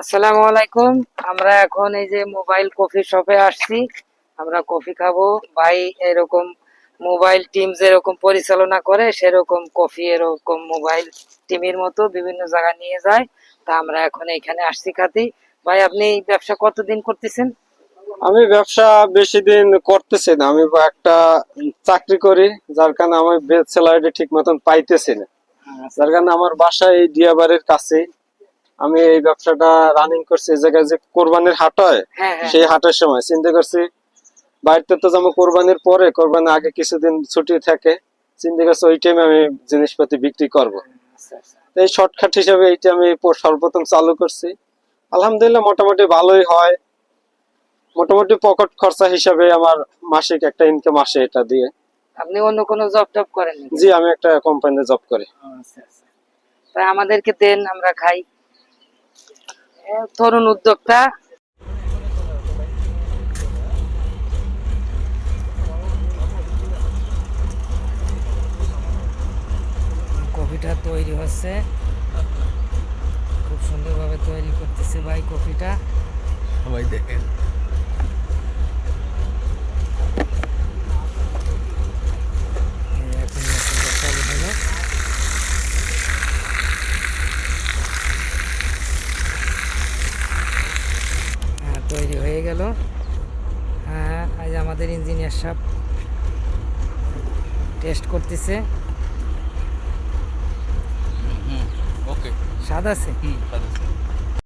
আসসালামু আলাইকুম। আমরা এখন এই যে মোবাইল কফি শপে আসছি। আমরা কফি খাবো। ভাই এরকম মোবাইল টিম যেরকম পরিচালনা করে সেরকম কফি এরকম মোবাইল টিমের মতো বিভিন্ন জায়গায় নিয়ে যায়। তা আমরা এখন এখানে আসছি খাতি। ভাই আপনি এই ব্যবসা কতদিন করতেছেন? আমি ব্যবসা বেশি দিন করতেছি না। আমি একটা চাকরি করি, যার কারণে আমি বেজ স্যালারি ঠিক মতন পাইতেছি না। যার কারণে আমার বাসা এই দিয়াবাড়ির কাছে। আমি এই ব্যবসাটা রানিং করছি। এই জায়গায় যে কোরবানির হাট হয়, হ্যাঁ হ্যাঁ সেই হ্যাঁ। হাটের সময় চিন্তা করছি বাড়িতে তো যেমন কোরবানির পরে, কোরবানির আগে কিছুদিন ছুটি থাকে, চিন্তা করছি ওই টাইমে আমি জিনিসপাতি বিক্রি করব। আচ্ছা আচ্ছা। তো এই শর্টকাট হিসাবে এইটা আমি সর্বপ্রথম চালু করছি। আলহামদুলিল্লাহ মোটামুটি ভালোই হয়। মোটামুটি পকেট খরচা হিসাবে আমার মাসিক একটা ইনকাম আসে এটা দিয়ে। আপনি অন্য কোনো জব টব করেন নাকি? জি, আমি একটা কোম্পানিতে জব করি। আচ্ছা আচ্ছা। তাই আমাদেরকে দেন, আমরা খাই। তরুণ উদ্যোক্তা। কফিটা তৈরি হচ্ছে, খুব সুন্দরভাবে তৈরি করতেছে ভাই কফিটা। সবাই দেখেন। এই এখন মেশিনটা চালু হলো। হ্যাঁ, তৈরি হয়ে গেল। হ্যাঁ, আজ আমাদের ইঞ্জিনিয়ার সাহেব টেস্ট করতেছে। ওকে। স্বাদ আছে? স্বাদ আছে।